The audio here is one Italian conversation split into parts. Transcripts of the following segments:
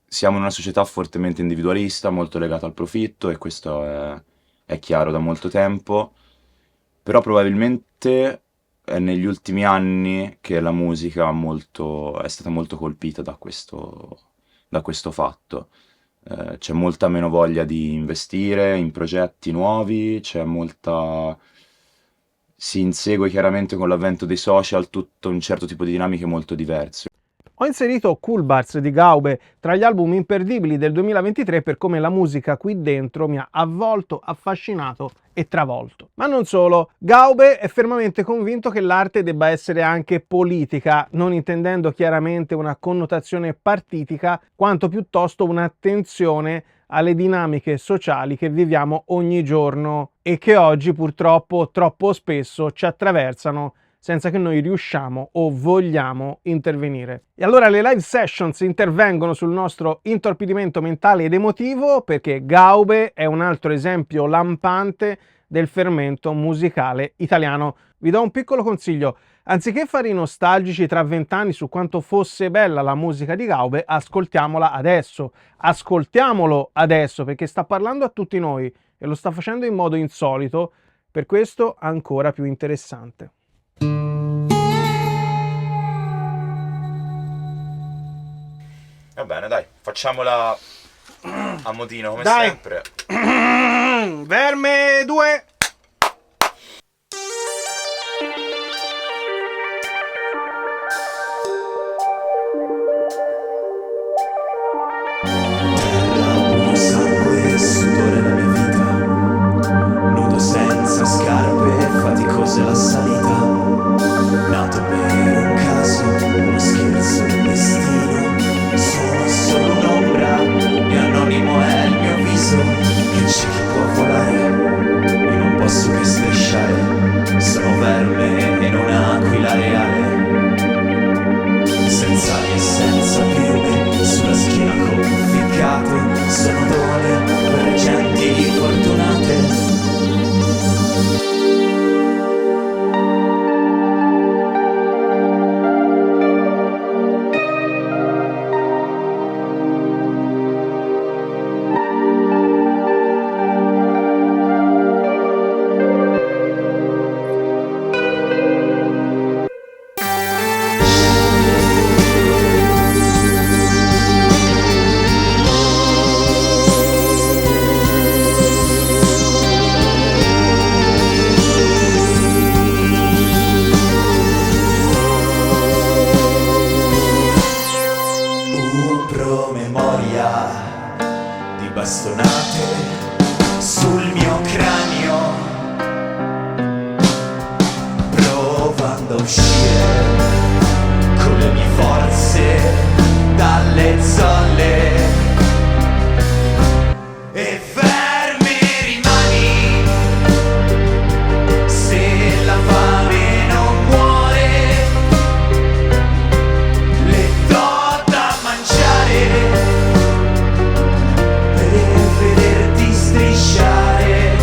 siamo in una società fortemente individualista, molto legata al profitto, e questo è chiaro da molto tempo, però probabilmente è negli ultimi anni che la musica è stata molto colpita da questo fatto. C'è molta meno voglia di investire in progetti nuovi, si insegue chiaramente con l'avvento dei social tutto un certo tipo di dinamiche molto diverse. Ho inserito Cool Bars di Gaube tra gli album imperdibili del 2023 per come la musica qui dentro mi ha avvolto, affascinato e travolto. Ma non solo, Gaube è fermamente convinto che l'arte debba essere anche politica, non intendendo chiaramente una connotazione partitica, quanto piuttosto un'attenzione alle dinamiche sociali che viviamo ogni giorno e che oggi purtroppo troppo spesso ci attraversano senza che noi riusciamo o vogliamo intervenire. E allora le live sessions intervengono sul nostro intorpidimento mentale ed emotivo, perché Gaube è un altro esempio lampante del fermento musicale italiano. Vi do un piccolo consiglio: anziché fare i nostalgici tra 20 anni su quanto fosse bella la musica di Gaube, ascoltiamola adesso. Ascoltiamolo adesso, perché sta parlando a tutti noi e lo sta facendo in modo insolito, per questo ancora più interessante. Va bene, dai, facciamola a modino come Dai! sempre. Verme 2! Puro sangue e sudore la mia vita, nudo senza scarpe e faticosa la salita. Nato per un caso, uno scherzo del destino. Sono solo un'ombra, mio anonimo è il mio viso. Che c'è chi può volare, io non posso che strisciare. Sono verme e non aquila reale. Senza ali e senza piume, sulla schiena conficcate. Sono done per genti fortunate. Un promemoria di bastonate sul mio cranio, provando a uscire con le mie forze dalle zolle. E ferme rimani se la fame non muore. Le do da mangiare per vederti strisciare.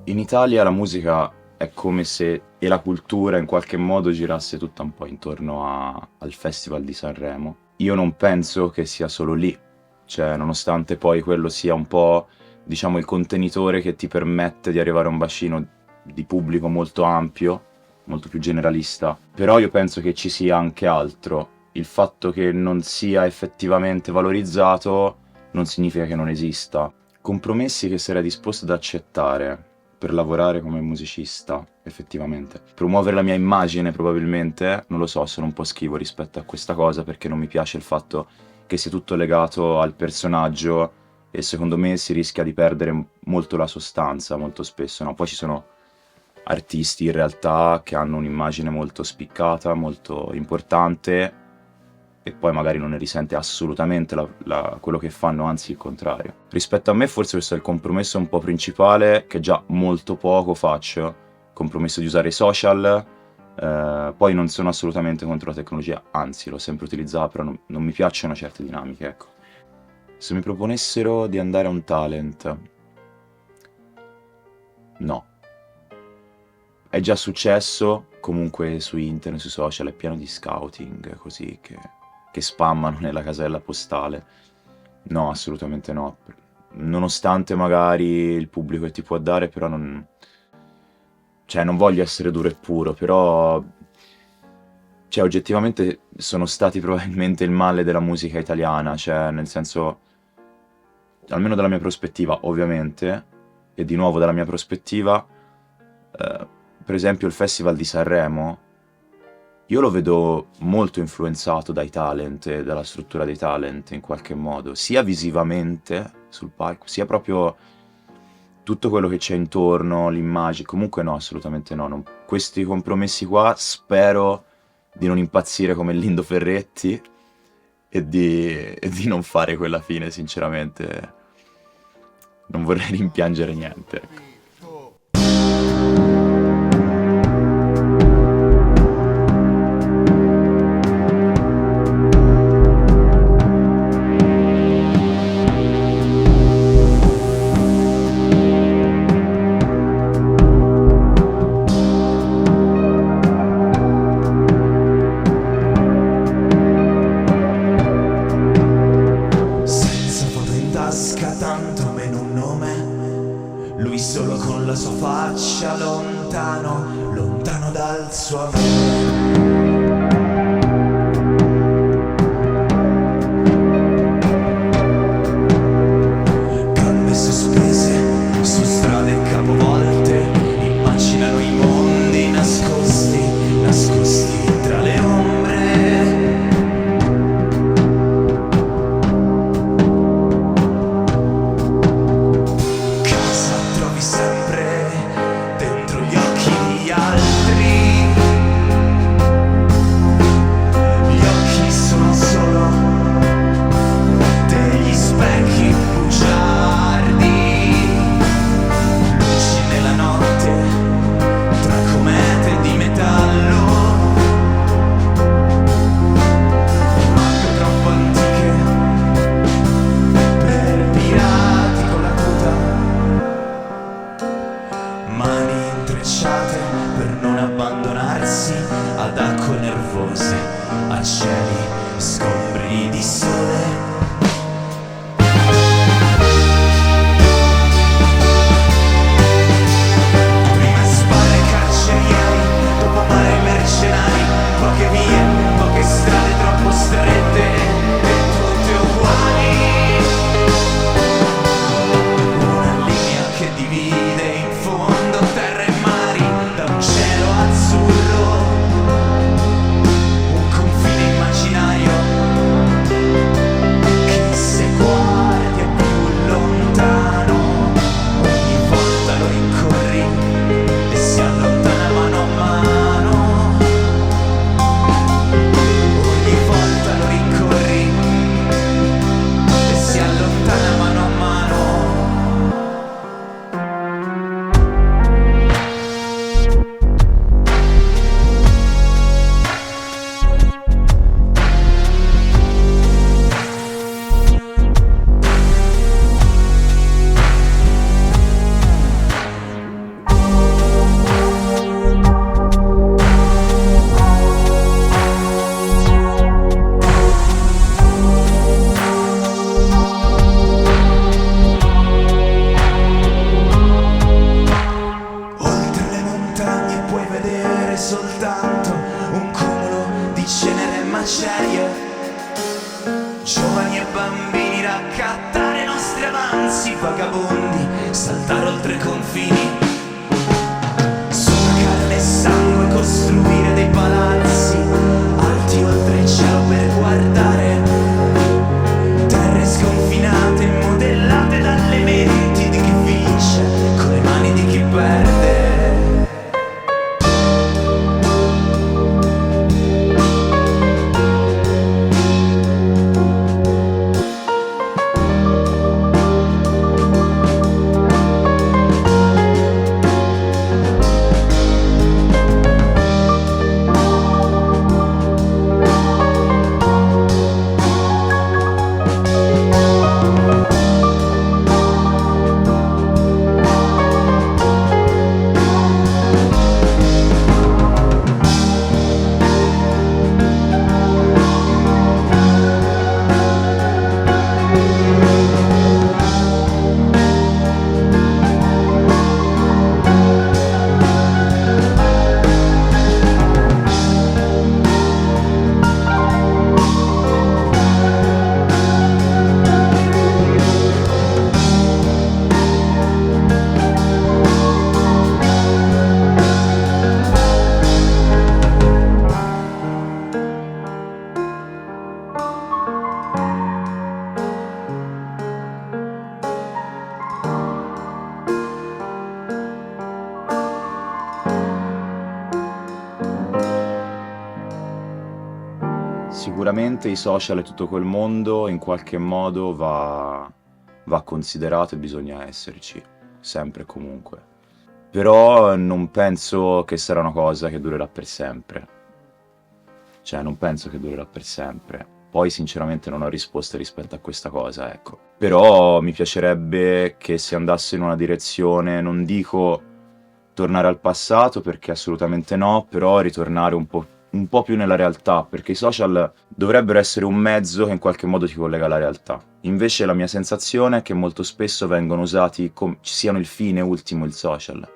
In Italia la musica è come se e la cultura in qualche modo girasse tutta un po' intorno al Festival di Sanremo. io non penso che sia solo lì, cioè nonostante poi quello sia un po', diciamo, il contenitore che ti permette di arrivare a un bacino di pubblico molto ampio, molto più generalista, però io penso che ci sia anche altro. Il fatto che non sia effettivamente valorizzato non significa che non esista. Compromessi che sarei disposto ad accettare per lavorare come musicista, effettivamente. Promuovere la mia immagine, probabilmente, non lo so, sono un po' schivo rispetto a questa cosa, perché non mi piace il fatto che sia tutto legato al personaggio e secondo me si rischia di perdere molto la sostanza, molto spesso, no? Poi ci sono artisti in realtà che hanno un'immagine molto spiccata, molto importante, e poi magari non ne risente assolutamente quello che fanno, anzi il contrario. Rispetto a me forse questo è il compromesso un po' principale, che già molto poco faccio, compromesso di usare i social. Poi non sono assolutamente contro la tecnologia, anzi l'ho sempre utilizzata, però non mi piacciono certe dinamiche, ecco. Se mi proponessero di andare a un talent, no. È già successo, comunque su internet, sui social, è pieno di scouting, così, che spammano nella casella postale. No, assolutamente no. Nonostante magari il pubblico che ti può dare, però non... Cioè, non voglio essere duro e puro, però... Cioè, oggettivamente sono stati probabilmente il male della musica italiana, cioè, nel senso... Almeno dalla mia prospettiva, ovviamente, e di nuovo dalla mia prospettiva, per esempio il Festival di Sanremo, io lo vedo molto influenzato dai talent e dalla struttura dei talent in qualche modo, sia visivamente sul palco, sia proprio tutto quello che c'è intorno, l'immagine. Comunque no, assolutamente no. Questi compromessi qua spero di non impazzire come Lindo Ferretti e di non fare quella fine, sinceramente. Non vorrei rimpiangere niente, ecco. Senza foto in tasca, tanto meno un nome. Lui solo con la sua faccia, lontano, lontano dal suo amore. Gambe sospese su strade capovolte, immaginano i mondi nascosti, nascosti tra le ombre. Casa trovi sempre dentro gli occhi di altri. sogni e bambini, raccattare i nostri avanzi, vagabondi, saltare oltre i confini, sopra carne e sangue costruire dei palazzi alti oltre il cielo per guardare terre sconfinate modellate dalle menti di chi vince con le mani di chi perde. Sicuramente i social e tutto quel mondo in qualche modo va considerato e bisogna esserci, sempre e comunque. Però non penso che sarà una cosa che durerà per sempre. Cioè, non penso che durerà per sempre. Poi sinceramente non ho risposte rispetto a questa cosa, ecco. Però mi piacerebbe che si andasse in una direzione, non dico tornare al passato perché assolutamente no, però ritornare un po' più nella realtà, perché i social dovrebbero essere un mezzo che in qualche modo ti collega alla realtà. Invece la mia sensazione è che molto spesso vengono usati ci siano il fine ultimo il social,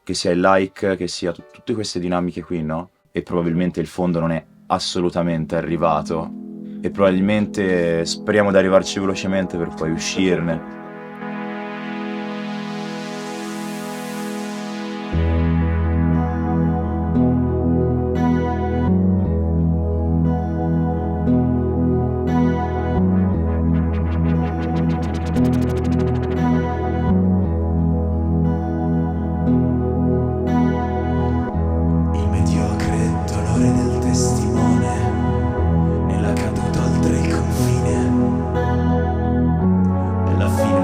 che sia il like, che sia tutte queste dinamiche qui, no? E probabilmente il fondo non è assolutamente arrivato e probabilmente speriamo di arrivarci velocemente per poi uscirne. Il mediocre dolore del testimone nella caduta oltre il confine, e alla fine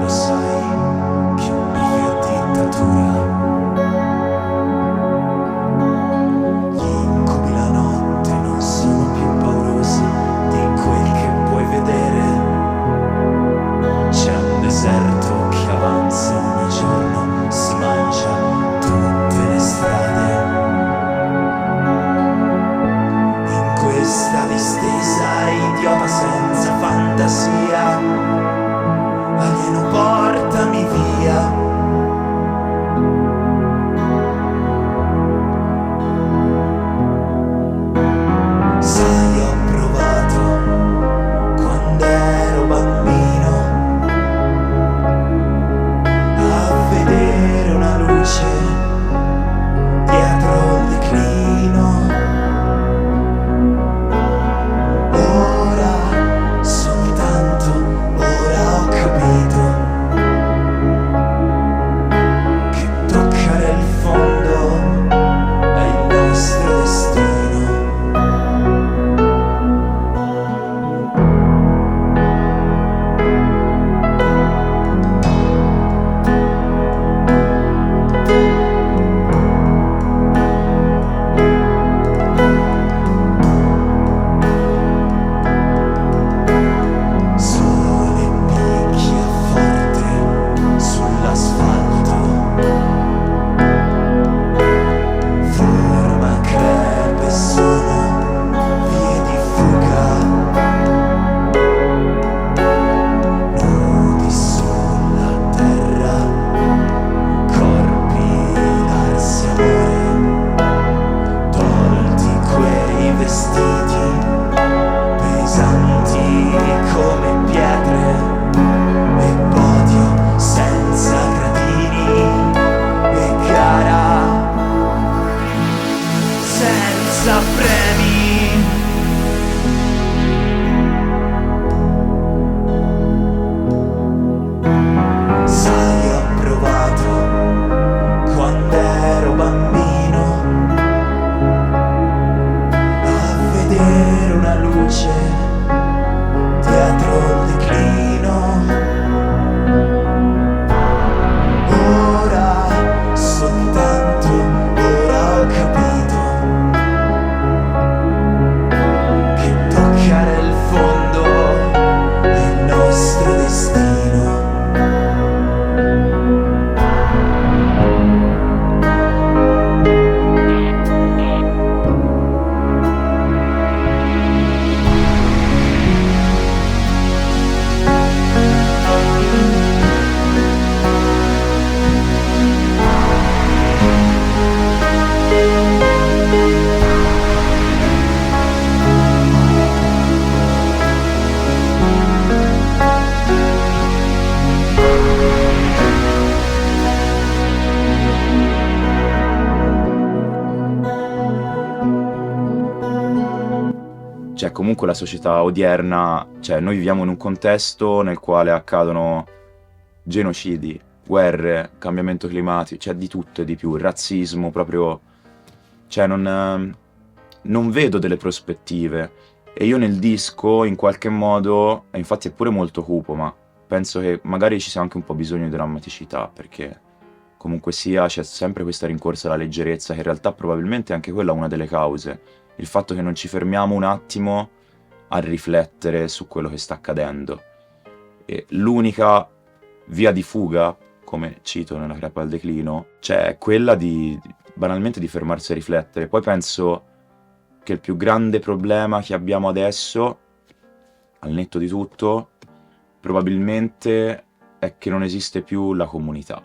è comunque la società odierna, cioè noi viviamo in un contesto nel quale accadono genocidi, guerre, cambiamento climatico, cioè di tutto e di più, il razzismo proprio, cioè non vedo delle prospettive. E io nel disco in qualche modo, e infatti è pure molto cupo, ma penso che magari ci sia anche un po' bisogno di drammaticità, perché comunque sia c'è sempre questa rincorsa alla leggerezza, che in realtà probabilmente è anche quella una delle cause, il fatto che non ci fermiamo un attimo a riflettere su quello che sta accadendo. E l'unica via di fuga, come cito nella crepa al declino, cioè è quella banalmente di fermarsi a riflettere. Poi penso che il più grande problema che abbiamo adesso, al netto di tutto, probabilmente è che non esiste più la comunità.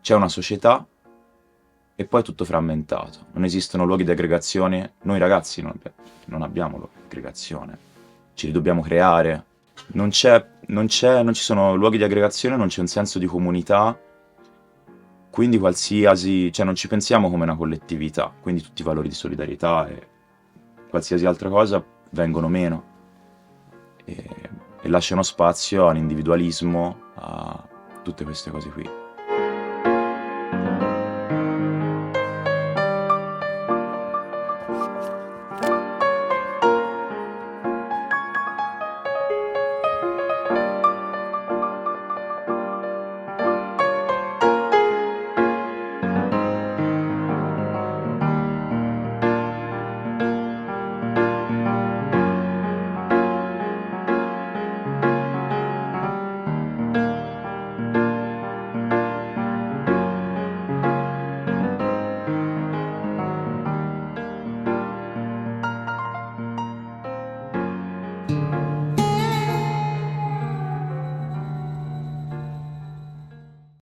C'è una società e poi è tutto frammentato. Non esistono luoghi di aggregazione. Noi ragazzi non abbiamo luoghi di aggregazione. Ce li dobbiamo creare. Non ci sono luoghi di aggregazione, non c'è un senso di comunità. Quindi cioè non ci pensiamo come una collettività. Quindi tutti i valori di solidarietà e qualsiasi altra cosa vengono meno. E lasciano spazio all'individualismo, a tutte queste cose qui.